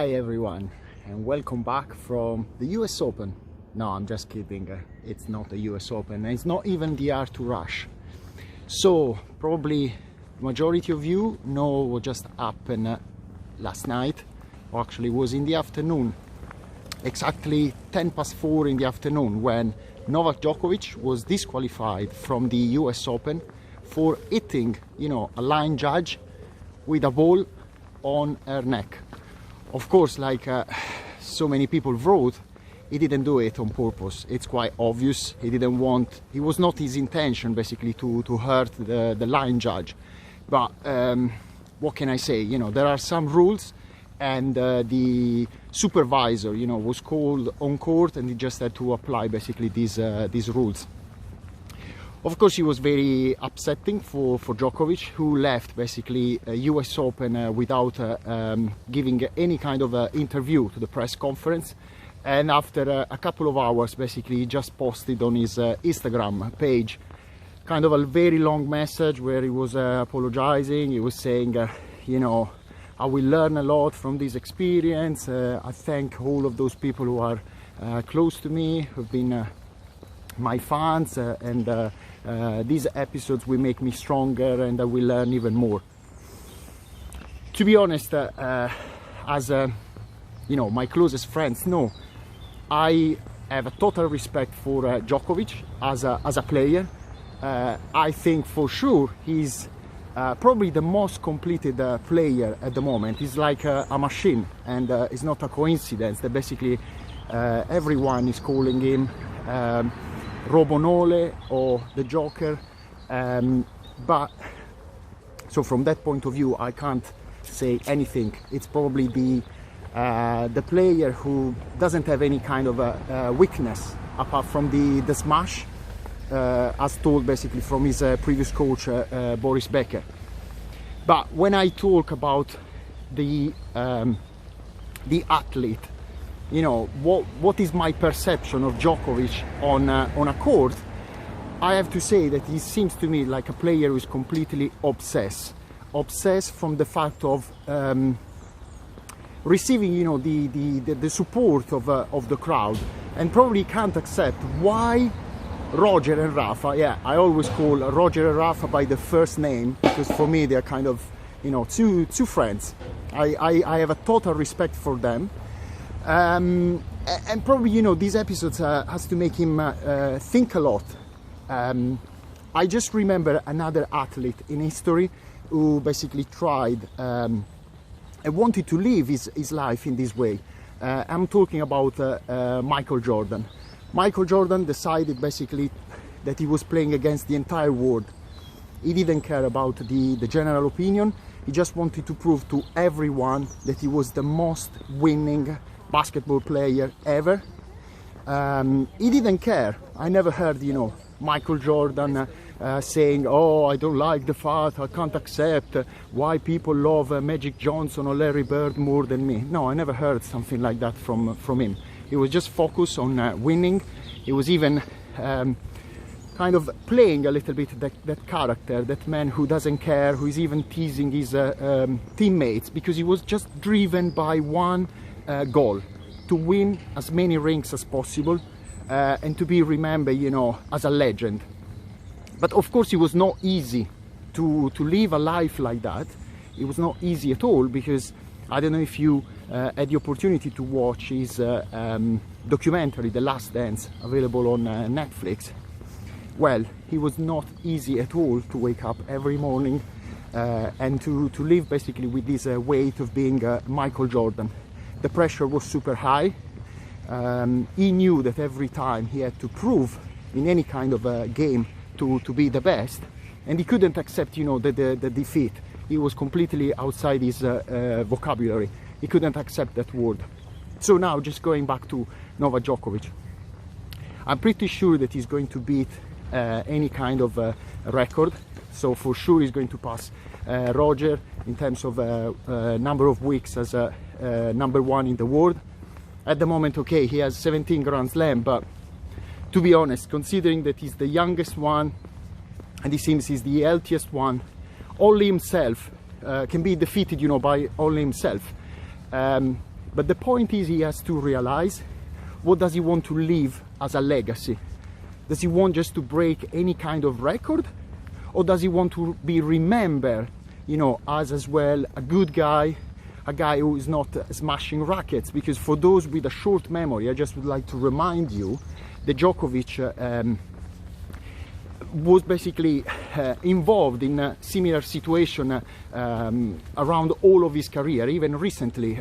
Hi everyone, and welcome back from the US Open. No, I'm just kidding, it's not the US Open, it's not even the Arthur Ashe. So probably majority of you know what just happened last night, or actually was in the afternoon, exactly 4:10 in the afternoon, when Novak Djokovic was disqualified from the US Open for hitting, a line judge with a ball on her neck. Of course, like so many people wrote, he didn't do it on purpose. It's quite obvious. It was not his intention basically to hurt the line judge. But what can I say? There are some rules, and the supervisor, was called on court, and he just had to apply basically these rules. Of course, it was very upsetting for Djokovic, who left basically US Open without giving any kind of interview to the press conference. And after a couple of hours, basically, he just posted on his Instagram page kind of a very long message where he was apologizing. He was saying, I will learn a lot from this experience. I thank all of those people who are close to me, who've been my fans, and these episodes will make me stronger, and I will learn even more. To be honest, as my closest friends know, I have a total respect for Djokovic as a player. I think for sure he's probably the most completed player at the moment. He's like a machine, and it's not a coincidence that basically everyone is calling him Robonole or the Joker, but so from that point of view I can't say anything. It's probably the player who doesn't have any kind of weakness apart from the smash, as told basically from his previous coach Boris Becker. But when I talk about the athlete, what is my perception of Djokovic on a court, I have to say that he seems to me like a player who is completely obsessed from the fact of receiving the support of the crowd, and probably can't accept why Roger and Rafa, I always call Roger and Rafa by the first name, because for me they're kind of two friends. I have a total respect for them. And probably these episodes has to make him think a lot. I just remember another athlete in history who basically tried and wanted to live his life in this way. I'm talking about Michael Jordan. Michael Jordan decided basically that he was playing against the entire world. He didn't care about the general opinion. He just wanted to prove to everyone that he was the most winning basketball player ever. He didn't care. I never heard Michael Jordan saying, oh, I don't like the fact, I can't accept why people love Magic Johnson or Larry Bird more than me. No, I never heard something like that from him. He was just focused on winning. He was even kind of playing a little bit that character, that man who doesn't care, who is even teasing his teammates, because he was just driven by one goal: to win as many rings as possible, and to be remembered, as a legend. But of course, it was not easy to live a life like that. It was not easy at all, because I don't know if you had the opportunity to watch his documentary, The Last Dance, available on Netflix. Well, it was not easy at all to wake up every morning and to live basically with this weight of being Michael Jordan. The pressure was super high. He knew that every time he had to prove in any kind of game to be the best, and he couldn't accept the defeat. He was completely outside his vocabulary. He couldn't accept that word. So now, just going back to Novak Djokovic, I'm pretty sure that he's going to beat any kind of record. So for sure he's going to pass Roger in terms of number of weeks as number one in the world. At the moment, okay, he has 17 Grand Slam, but to be honest, considering that he's the youngest one and he seems he's the healthiest one, only himself can be defeated, by only himself. But the point is, he has to realize, what does he want to leave as a legacy? Does he want just to break any kind of record? Or does he want to be remembered, you know, as well a good guy, a guy who is not smashing rackets? Because for those with a short memory, I just would like to remind you that Djokovic was basically involved in a similar situation around all of his career, even recently.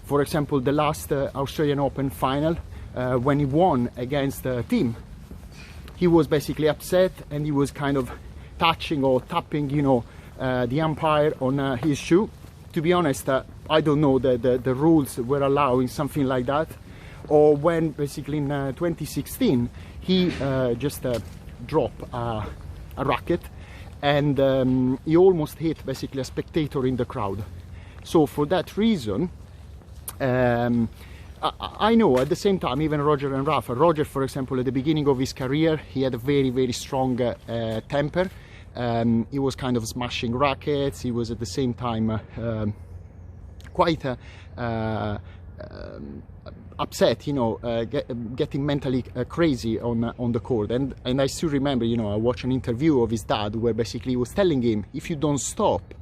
For example, the last Australian Open final, when he won against Thiem, he was basically upset and he was kind of touching or tapping, you know, the umpire on his shoe. To be honest, I don't know the rules were allowing something like that. Or when basically in 2016 he just dropped a racket and he almost hit basically a spectator in the crowd. So for that reason, I know at the same time, even Roger and Rafa. Roger, for example, at the beginning of his career, he had a very, very strong temper. He was kind of smashing rackets. He was at the same time quite upset, you know, getting mentally crazy on the court. And I still remember, you know, I watched an interview of his dad where basically he was telling him, if you don't stop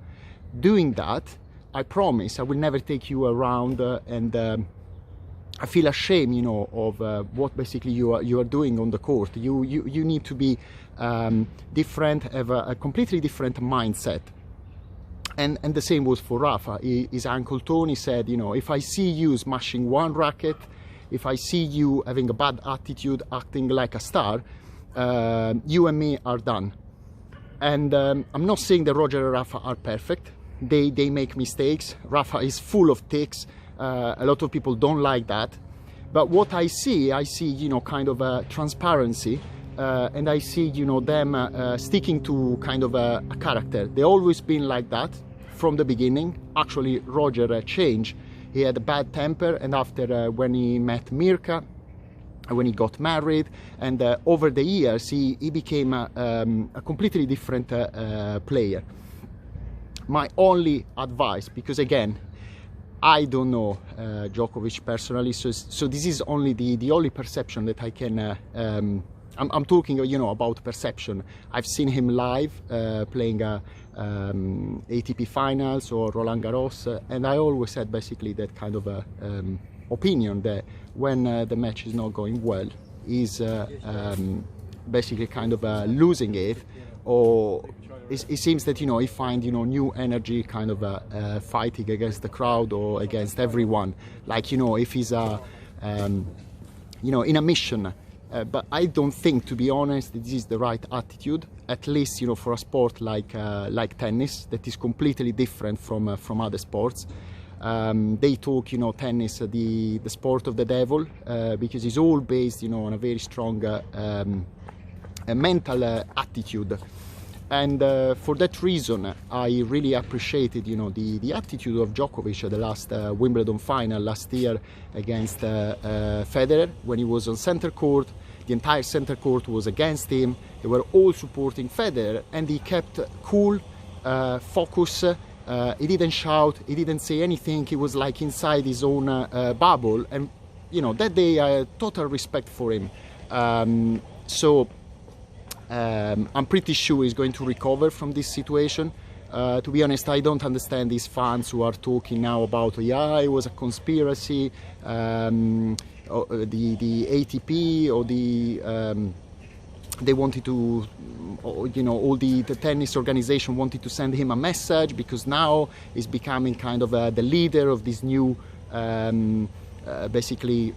doing that, I promise I will never take you around and I feel ashamed, you know, of what basically you are doing on the court. You need to be different, have a completely different mindset. And the same was for Rafa. His uncle Tony said, you know, if I see you smashing one racket, if I see you having a bad attitude, acting like a star, you and me are done. And I'm not saying that Roger and Rafa are perfect. They make mistakes. Rafa is full of tics. A lot of people don't like that, but what I see, you know, kind of a transparency, and I see, you know, them sticking to kind of a character. They've always been like that from the beginning. Actually, Roger changed. He had a bad temper, and after when he met Mirka, when he got married, and over the years he became a completely different player. My only advice, because again, I don't know Djokovic personally, so this is only the only perception that I can. I'm talking, you know, about perception. I've seen him live playing ATP finals or Roland Garros, and I always had basically that kind of opinion that when the match is not going well, he's basically kind of losing it, or it seems that, you know, he finds, you know, new energy kind of fighting against the crowd or against everyone, like, you know, if he's you know, in a mission. But I don't think, to be honest, this is the right attitude, at least, you know, for a sport like tennis, that is completely different from other sports. They talk, you know, tennis, the sport of the devil, because it's all based, you know, on a very strong mental attitude. And for that reason, I really appreciated, you know, the attitude of Djokovic at the last Wimbledon final last year against Federer, when he was on center court. The entire center court was against him. They were all supporting Federer, and he kept cool, focus. He didn't shout, he didn't say anything. He was like inside his own bubble, and, you know, that day I had total respect for him. I'm pretty sure he's going to recover from this situation. To be honest, I don't understand these fans who are talking now about, yeah, it was a conspiracy, the ATP or they wanted to, you know, all the tennis organization wanted to send him a message because now he's becoming kind of the leader of this new, basically,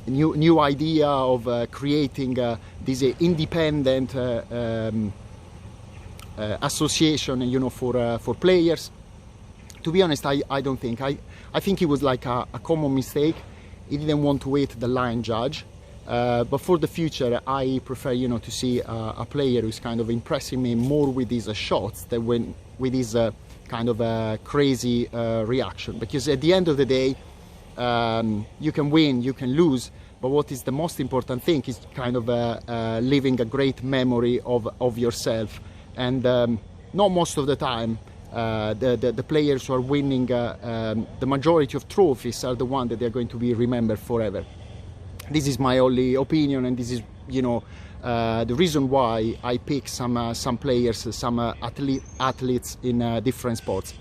new idea of creating this independent association, you know, for players. To be honest, I don't think. I think it was like a common mistake. He didn't want to wait the line judge. But for the future, I prefer, you know, to see a player who's kind of impressing me more with his shots than with his kind of crazy reaction. Because at the end of the day, you can win, you can lose, but what is the most important thing is kind of leaving a great memory of yourself. And not most of the time the players who are winning the majority of trophies are the ones that they're going to be remembered forever. This is my only opinion, and this is, you know, the reason why I pick some players, some athletes in different sports.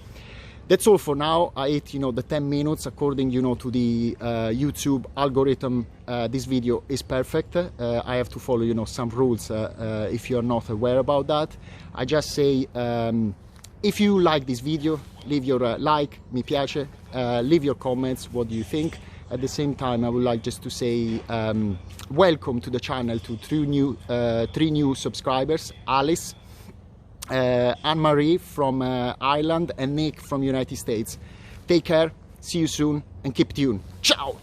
That's all for now. I hit, you know, the 10 minutes according, you know, to the YouTube algorithm. This video is perfect. I have to follow, you know, some rules if you're not aware about that. I just say, if you like this video, leave your like, mi piace, leave your comments, what do you think. At the same time, I would like just to say welcome to the channel to three new subscribers: Alice, Anne-Marie from Ireland, and Nick from United States. Take care, see you soon, and keep tuned. Ciao!